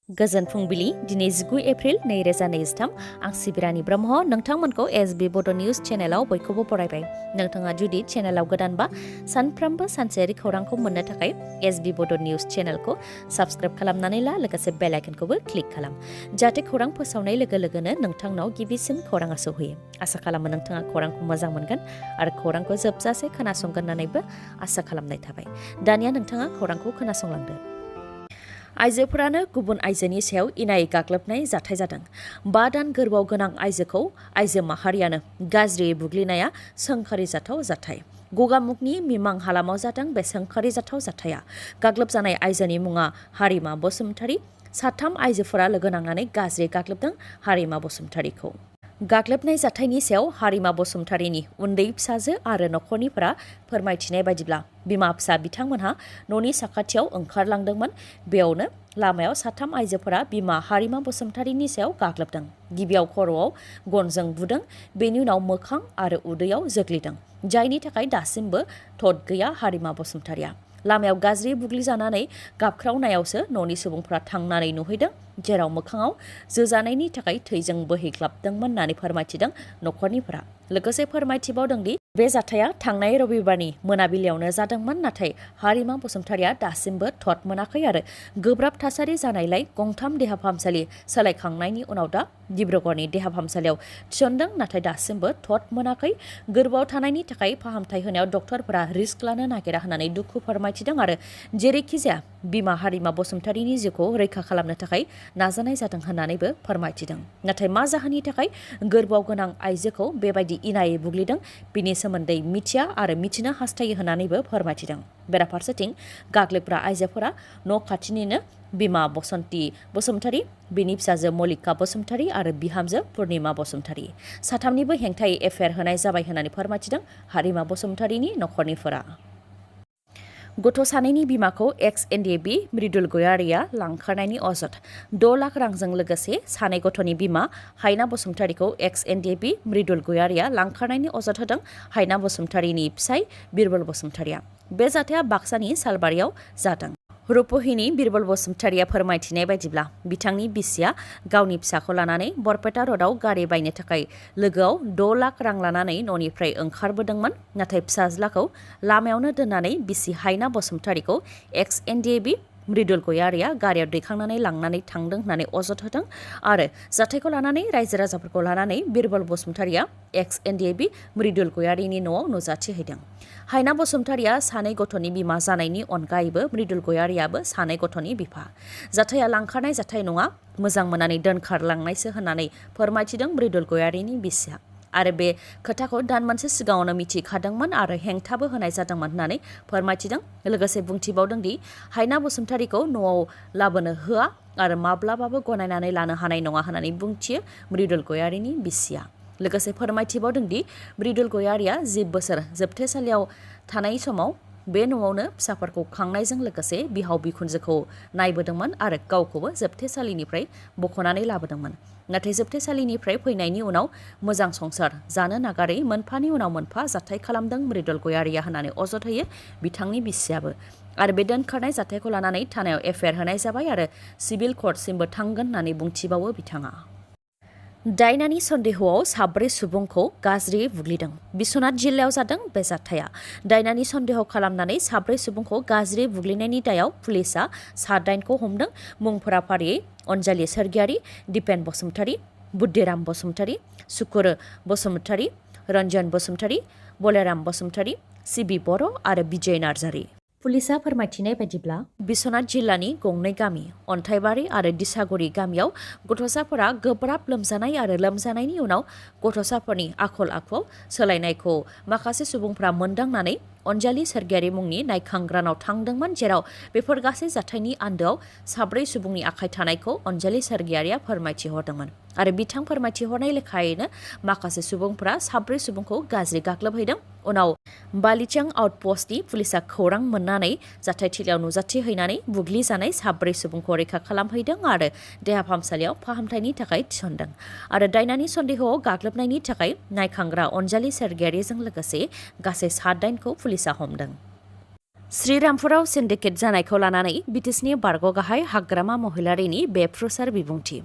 गोजोन फुंबिलि दिनै 19 एप्रिल 2023 आं सिबिरानि ब्रह्म नोंथांमोनखौ SBBodo News चेनेलाव बयखौबो बरायबाय। नोंथाङा जुदि चेनेलाव गोदानबा सानफ्रोमबो सानसेयारि खौरांखौ मोननो थाखाय SBBodo News चेनेलखौ साबस्क्राइब खालामनानै ला लोगोसे बेल आइकनखौबो क्लिक खालाम जाहाथे खौरां फोसावनाय लोगो लोगोनो नोंथांनाव गिबिसिन खौराङा सौहैयो। आसा खालामो नोंथाङा खौरांखौ मोजां मोनगोन आरो खौरांखौ जोबजासे खोनासंगोन होननानैबो आसा खालामनाय थाबाय। दानिया नोंथाङा खौरांखौ खोनासंलांदो। आइजोफोरानो गुबुन आइजोनि सायाव इनाय गाग्लोबनाय जाथाय जादों। 5 दान गोर्बोआव गोनां आइजोखौ आइजो माहारियानो गाज्रियै बुग्लिनाया सोंखारिजाथाव जाथाय। गगामुगनि मिमां हालामाव जादों बे सोंखारिजाथाव जाथाया। गाग्लोबजानाय आइजोनि मुङा हारिमा बसुमतारी। 3 आइजोफोरा लोगो नांनानै गाज्रि गाग्लोबदों हारिमा बसुमतारीखौ। गाग्लोबनाय जाथायनि सायाव हारिमा बसुमतारीनि उन्दै फिसाजो आरो नखरनिफोरा फोरमायथिनाय बायदिब्ला बिमा फिसा बिथांमोनहा न'नि साखाथियाव ओंखारलांदोंमोन। बेयावनो लामायाव 3 आइजोफोरा बिमा हारिमा बसुमतारीनि सायाव गाग्लोबदों। गिबियाव खर'आव गनजों बुदों, बेनि उनाव मोखां आरो उदैयाव जोग्लिदों, जायनि थाखाय दासिमबो थद गैया हारिमा बसुमतारीया। लामायाव गाज्रि बुग्लिजानानै गाबख्रावनायावसो न'नि सुबुंफ्रा थांनानै नुहैदों, जेराव मोखाङाव जोजानायनि थाखाय थैजों बोहैग्लाबदोंमोन होननानै फोरमायथिदों नखरनिफोरा। लोगोसे फोरमायथिबावदों दि बे जाथाया थांनाय रबिबारनि मोनाबिलियावनो जादोंमोन, नाथाय हारिमा बसुमतारीया दासिमबो थद मोनाखै आरो गोब्राब थासारि जानायलाय गंथाम देहा फाहामसालि सोलायखांनायनि उनाव दा डिब्रुगड़नि देहा फाहामसालियाव थिसनदों, नाथाय दासिमबो थद मोनाखै। गोर्बोआव थानायनि थाखाय फाहामथाय होनायाव डक्टरफोरा रिस्क लानो नागिरा होननानै दुखु फोरमायथिदों आरो जेरैखिजाया बिमा हारिमा बसुमतारीनि जिउखौ रैखा खालामनो थाखाय नाजानाय जादों होननानैबो फोरमायथिदों। नाथाय मा जाहोननि थाखाय गोर्बोआव गोनां आइजोखौ बेबायदि इनायै बुग्लिदों बिनि सोमोन्दै मिथिया आरो मिथिनो हास्थायो होननानैबो फोरमायथिदों। बेराफारसेथिं गाग्लोबग्रा आइजोफोरा न' खाथिनिनो बिमा बसन्ती बसुमतारी, बिनि फिसाजो मल्लिका बसुमतारी आरो बिहामजो पुर्णिमा बसुमतारी। 3निबो हेंथायै एफआइआर होनाय जाबाय होननानै फोरमायथिदों हारिमा बसुमतारीनि नखरनिफोरा। गथ' सानैनि बिमाखौ एक्स-एनडिएबि मृदुल गयारिया लांखारनायनि अजद। 6 लाख रांजों लोगोसे 2 गथ'नि बिमा हायना बसुमतारीखौ एक्स-एनडिएबि मृदुल गयारिया लांखारनायनि अजद होदों हायना बसुमतारीनि फिसाय बिरबल बसुमतारीया। बे जाथाया बाक्सानि सालबारियाव जादों। रुपहिनी बिरबल बसुमतारीया फोरमायथिनाय बायदिब्ला बिथांनि बिसिया गावनि फिसाखौ लानानै बरपेटा र'डआव गारि बायनो थाखाय लोगोआव 6 लाख रां लानानै न'निफ्राय ओंखारबोदोंमोन, नाथाय फिसाज्लाखौ लामायावनो दोननानै बिसि हायना बसुमतारीखौ एक्स-एनडिएबि मृदुल गयारिया गारियाव दैखांनानै लांनानै थांदों होननानै अजद होदों आरो जाथायखौ लानानै रायजो राजाफोरखौ लानानै बिरबल बसुमतारीया एक्स-एनडिएबि मृदुल गयारिनि न'आव नुजाथिहैदों। हायना बसुमतारीया 2 गथ'नि बिमा जानायनि अनगायैबो मृदुल गयारियाबो 2 गथ'नि बिफा। जाथाया लांखारनाय जाथाय नङा, मोजां मोननानै दोनखारलांनायसो होननानै फोरमायथिदों मृदुल गयारिनि बिसिया। आरो बे खोथाखौ दान मोनसे सिगाङावनो मिथिखादोंमोन आरो हेंथाबो होनाय जादोंमोन होननानै फोरमायथिदों। लोगोसे बुंथिबावदों दि हायना बसुमतारीखौ न'आव लाबोनो होआ आरो माब्लाबाबो गनायनानै लानो हानाय नङा होननानै बुंथियो मृदुल गयारिनि बिसिया। लोगोसे फोरमायथिबावदों दि मृदुल गयारिया 10 बोसोर जोबथेसालियाव थानाय समाव बे न'आवनो फिसाफोरखौ खांनायजों लोगोसे बिहाव बिखुनजोखौ नायबोदोंमोन आरो गावखौबो जोबथेसालिनिफ्राय बख'नानै लाबोदोंमोन। नाथाय जोबथेसालिनिफ्राय फैनायनि उनाव मोजां संसार जानो नागारै मोनफानि उनाव मोनफा जाथाय खालामदों मृदुल गयारिया होननानै अजद होयो बिथांनि बिसियाबो। आरो बे दोनखारनाय जाथायखौ लानानै थानायाव एफआइआर होनाय जाबाय आरो सिभिल कर्टसिमबो थांगोन होननानै बुंथिबावो बिथाङा। दायनानि सन्देहआव 4 सुबुंखौ गाज्रियै बुग्लिदों। बिश्वनाथ जिल्लायाव जादों बे जाथाया। दायनानि सन्देह खालामनानै 4 सुबुंखौ गाज्रियै बुग्लिनायनि दायाव पुलिसआ 7 खौ हमदों। मुंफोरा फारियै अनजालि सोरगियारि, दिपेन बसुमतारी, बुद्धिराम बसुमतारी, सुकुर बसुमतारी, रन्जन बसुमतारी, बलेराम बसुमतारी, सिबि बर' आरो बिजय नार्जारी। पुलिसआ फोरमायथिनाय बायदिब्ला बिश्वनाथ जिल्लानि 2 गामि अन्थाइबारि आरो दिसागुरि गामियाव गथ'साफोरा गोब्राब लोमजानाय आरो लोमजानायनि उनाव गथ'साफोरनि आखल आखुआव सोलायनायखौ माखासे सुबुंफ्रा मोनदांनानै अनजालि सोरगियारि मुंनि नायखांग्रानाव थांदोंमोन, जेराव बेफोर गासै जाथायनि आन्दोआव 4 सुबुंनि आखाइ थानायखौ अनजालि सोरगियारिया फोरमायथिहरदोंमोन आरो बिथां फोरमायथिहरनाय लेखायैनो माखासे सुबुंफ्रा 4 सुबुंखौ गाज्रि गाग्लोबहैदों। उनाव बालिचां आउटपस्टनि पुलिसआ खौरां मोननानै जाथायथिलियाव नुजाथिहैनानै बुग्लिजानाय 4 सुबुंखौ रैखा खालामहैदों आरो देहा फाहामसालियाव फाहामथायनि थाखाय थिसनदों आरो दायनानि सन्देहआव गाग्लोबनायनि थाखाय नायखांग्रा अनजालि सोरगियारिजों लोगोसे गासै 7 खौ पुलिसआ हमदों। श्रीरामपुराव सिन्डिकेट जानायखौ लानानै बिटिसिनि बारग' गाहाय हाग्रामा महिलारिनि बेफ्रुसार बिबुंथि।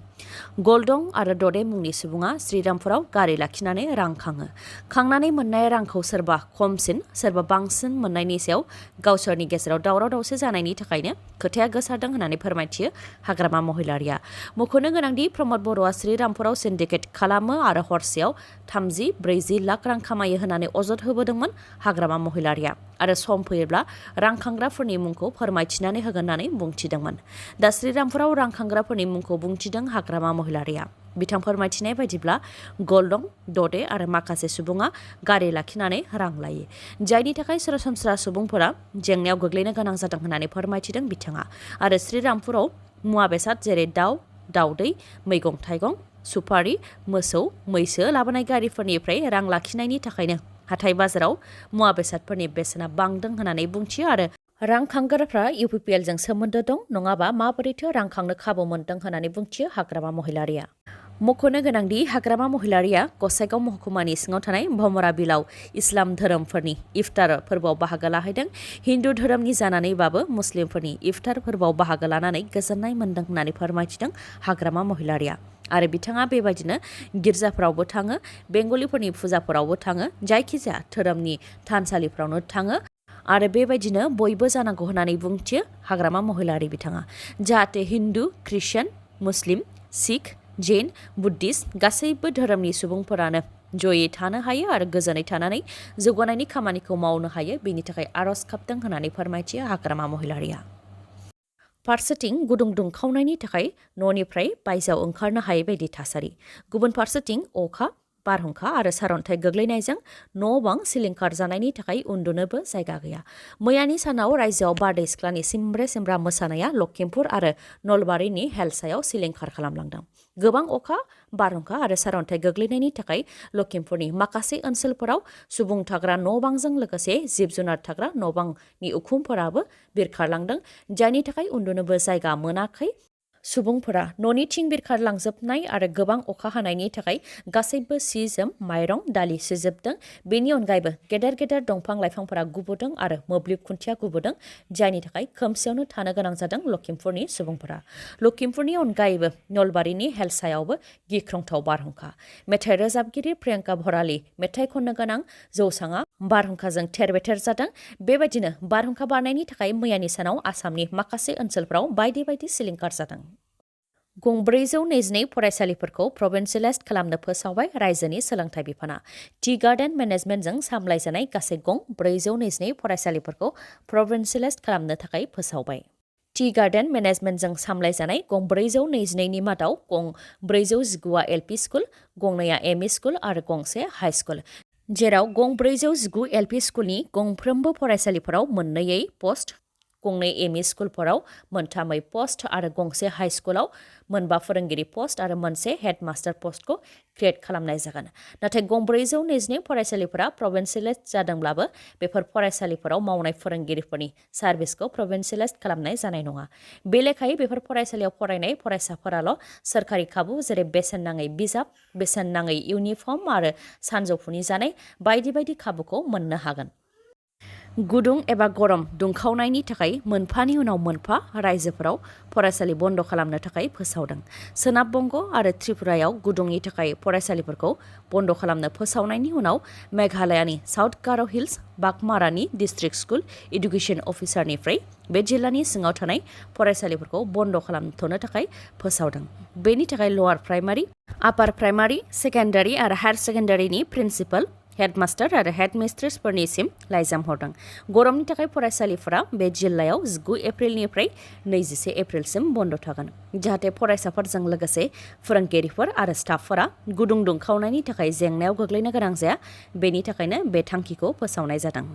गलदं आरो ददे मुंनि सुबुङा श्रीरामपुराव गारि लाखिनानै रां खाङो। खांनानै मोननाय रांखौ सोरबा खमसिन सोरबा बांसिन मोननायनि सायाव गावसोरनि गेजेराव दावराव दावसि जानायनि थाखायनो खोथाया गोसारदों होननानै फोरमायथियो हाग्रामा महिलारिया। मख'नो गोनांदि प्रमद बर'आ श्रीरामपुराव सिन्डिकेट खालामो आरो हरसेयाव 30-40 लाख रां खामायो होननानै अजद होबोदोंमोन हाग्रामा महिलारिया आरो सम फैयोब्ला रां खांग्राफोरनि मुंखौ फोरमायथिनानै होगोन होननानै बुंथिदोंमोन। दा श्रीरामपुराव रां खांग्राफोरनि मुंखौ बुंथिदों हाग्रामा महिलारिया। बिथां फोरमायथिनाय बायदिब्ला गलदं, ददे आरो माखासे सुबुङा गारि लाखिनानै रां लायो, जायनि थाखाय सरासनस्रा सुबुंफोरा जेंनायाव गोग्लैनो गोनां जादों होननानै फोरमायथिदों बिथाङा। आरो श्रीरामपुराव मुवा बेसाद जेरै दाउ, दाउदै, मैगं थाइगं, सुपारि, मोसौ, मैसो लाबोनाय गारिफोरनिफ्राय रां लाखिनायनि थाखायनो हाथाय बाजाराव मुवा बेसादफोरनि बेसेना बांदों होननानै बुंथियो आरो रां खांग्राफ्रा इउपिपिएलजों सोमोन्दो दं नङाबा माबोरैथो रां खांनो खाबु मोन्दों होननानै बुंथियो हाग्रामा महिलारिया। मख'नो गोनांदि हाग्रामा महिलारिया गसाइगाव महकुमानि सिङाव थानाय भमरा बिलाव इस्लाम धोरोमफोरनि इफ्तार फोरबोआव बाहागो लाहैदों। हिन्दु धोरोमनि जानानैबाबो मुस्लिमफोरनि इफ्तार फोरबोआव बाहागो लानानै गोजोननाय मोन्दों होननानै फोरमायथिदों हाग्रामा महिलारिया। आरो बिथाङा बेबायदिनो गिर्जाफोरावबो थाङो, बेंगलिफोरनि फुजाफोरावबो थाङो, जायखिजाया धोरोमनि थानसालिफ्रावनो थाङो आरो बेबायदिनो बयबो जानांगौ होननानै बुंथियो हाग्रामा महिलारि बिथाङा। जाहाथे हिन्दु, ख्रिस्टियान, मुस्लिम, सिख, जैन, बुद्धिस्ट गासैबो धोरोमनि सुबुंफोरानो जयै थानो हायो आरो गोजोनै थानानै जौगानायनि खामानिखौ मावनो हायो, बेनि थाखाय आर'ज गाबदों होननानै फोरमायथियो हाग्रामा महिलारिया। फारसेथिं गुदुं दुंखावनायनि थाखाय न'निफ्राय बायजोआव ओंखारनो हायै बायदि थासारि। गुबुन फारसेथिं अखा, बारहुंखा आरो सारअन्थाइ गोग्लैनायजों न' बां सिलिंखार जानायनि थाखाय उन्दुनोबो जायगा गैया। मैयानि सानाव रायजोआव बारदै सिख्लानि सिमब्रे सिमब्रा मोसानाया लखिमपुर आरो नलबारिनि हेलसायाव सिलिंखार खालामलांदों। गोबां अखा, बारहुंखा आरो सारअन्थाइ गोग्लैनायनि थाखाय लखिमपुरनि माखासे ओनसोलफोराव सुबुं थाग्रा न' बांजों लोगोसे जिब जुनार थाग्रा न' बांनि उखुमफोराबो बिरखारलांदों, जायनि थाखाय उन्दुनोबो जायगा मोनाखै। सुबुंफोरा न'नि थिं बिरखारलांजोबनाय आरो गोबां अखा हानायनि थाखाय गासैबो सि जोम, माइरं, दालि सिजोबदों। बेनि अनगायैबो गेदेर गेदेर दंफां लाइफांफोरा गुबुदों आरो मोब्लिब खुन्थिया गुबुदों, जायनि थाखाय खोमसियावनो थानो गोनां जादों लखिमपुरनि सुबुंफोरा। लखिमपुरनि अनगायैबो नलबारिनि हेलसायावबो गिख्रंथाव बारहुंखा। मेथाइ रोजाबगिरि प्रियंका भराली मेथाइ खननो गोनां जौसाङा बारहुंखाजों थेर बेथेर जादों। बेबायदिनो बारहुंखा बारनायनि थाखाय मैयानि सानाव आसामनि माखासे ओनसोलफोराव बायदि बायदि सिलिंखार जादों। गं 422 फरायसालिफोरखौ प्रभिन्सियेलाइज खालामनो फोसावबाय रायजोनि सोलोंथाइ बिफाना। टि गार्डेन मेनेजमेन्टजों सामलायजानाय गासै गं 422 फरायसालिफोरखौ प्रभिन्सियेलाइज खालामनो थाखाय फोसावबाय। टि गार्डेन मेनेजमेन्टजों सामलायजानाय गं 422 नि मादाव गं 419आ एलपि स्कुल, गंनैआ एमइ स्कुल आरो गंसे हाइ स्कुल, जेराव गं 419 एलपि स्कुलनि गंफ्रोमबो फरायसालिफोराव मोननैयै पस्ट, गंनै एमइ स्कुलफोराव मोनथामै पस्ट आरो गंसे हाइ स्कुलाव मोनबा फोरोंगिरि पस्ट आरो मोनसे हेडमास्टार पस्टखौ क्रिएट खालामनाय जागोन। नाथाय गं 422 फरायसालिफोरा प्रभिन्सियेलाइज जादोंब्लाबो बेफोर फरायसालिफोराव मावनाय फोरोंगिरिफोरनि सार्भिसखौ प्रभिन्सियेलाइज खालामनाय जानाय नङा। बे लेखायै बेफोर फरायसालियाव फरायनाय फरायसाफोराल' सोरखारि खाबु जेरै बेसेन नाङै बिजाब, बेसेन नाङै इउनिफर्म आरो सानजौफुनि जानाय बायदि बायदि खाबुखौ मोननो हागोन। गुदुं एबा गरम दुंखावनायनि थाखाय मोनफानि उनाव मोनफा रायजोफोराव फरायसालि बन्द खालामनो थाखाय फोसावदों। सोनाब बंग आरो त्रिपुरायाव गुदुंनि थाखाय फरायसालिफोरखौ बन्द खालामनो फोसावनायनि उनाव मेघालयानि साउथ गार' हिल्स बागमारानि डिस्ट्रिक्ट स्कुल एडुकेशन अफिसारनिफ्राय बे जिल्लानि सिङाव थानाय फरायसालिफोरखौ बन्द खालामथ'नो थाखाय फोसावदों। बेनि थाखाय लवार प्राइमारि, आपार प्राइमारि, सेकेन्डारि आरो हायार सेकेन्डारिनि प्रिन्सिपाल, हेडमास्टार आरो हेडमिस्ट्रेसफोरनिसिम लाइजाम हरदों। गरमनि थाखाय फरायसालिफोरा बे जिल्लायाव 19 एप्रिलनिफ्राय 21 एप्रिलसिम बन्द थागोन, जाहाथे फरायसाफोरजों लोगोसे फोरोंगिरिफोर आरो स्टाफफोरा गुदुं दुंखावनायनि थाखाय जेंनायाव गोग्लैनो गोनां जाया। बेनि थाखायनो बे थांखिखौ फोसावनाय जादों।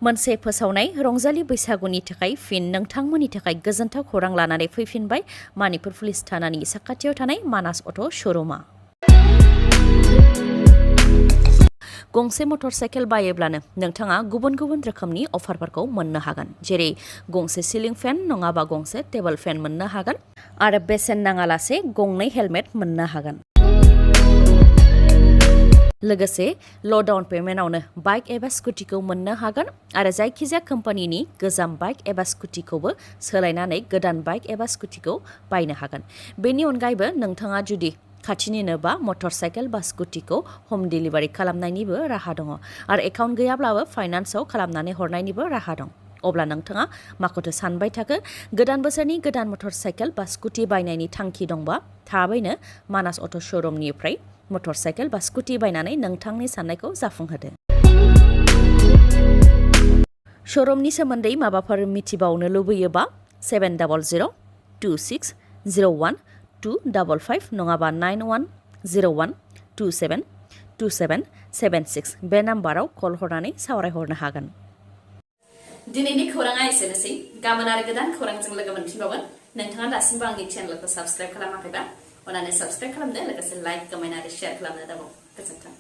मोनसे फोसावनाय रंजालि बैसागुनि थाखाय फिन नोंथांमोननि थाखाय गोजोनथाव खौरां लानानै फैफिनबाय मानिपुर पुलिस थानानि साखाथियाव थानाय मानास अट' श'रुमा। गंसे मटर साइकेल बायोब्लानो नोंथाङा गुबुन गुबुन रोखोमनि अफारफोरखौ मोननो हागोन, जेरै गंसे सिलिं फेन नङाबा गंसे टेबोल फेन मोननो हागोन आरो बेसेन नाङालासे गंनै हेलमेट मोननो हागोन। लोगोसे ल' डाउन पेमेन्टआवनो बाइक एबा स्कुटिखौ मोननो हागोन आरो जायखिजाया कम्पानिनि गोजाम बाइक एबा स्कुटिखौबो सोलायनानै गोदान बाइक एबा स्कुटिखौ बायनो हागोन। बेनि अनगायैबो नोंथाङा जुदि खाथिनिनो बा मटर साइकेल बा स्कुटिखौ हम डिलिभारि खालामनायनिबो राहा दङ आरो एकाउन्ट गैयाब्लाबो फाइनान्सआव खालामनानै हरनायनिबो राहा दं। अब्ला नोंथाङा माखौथो सानबाय थाखो? गोदान बोसोरनि गोदान मटर साइकेल बा स्कुटि बायनायनि थांखि दंबा थाबैनो मानास अट' श'रुमनिफ्राय मटर साइकेल बा स्कुटि बायनानै नोंथांनि साननायखौ जाफुंहोदो। श'रुमनि सोमोन्दै माबाफोर मिथिबावनो लुबैयोबा 70026012555 नङाबा 9101272776 बे नाम्बाराव कल हरनानै सावरायहरनो हागोन। दिनैनि खौराङा एसेनोसै। गाबोन आरो गोदान खौरांजों लोगो मोनफिनबावगोन। नोंथाङा दासिमबो आंनि चेनेलखौ साबस्क्राइब खालामाखैबा अननानै साबस्क्राइब खालामदो, लोगोसे लाइक, कमेन्ट आरो शेयार खालामनो दाबाव। गोजोन्थों।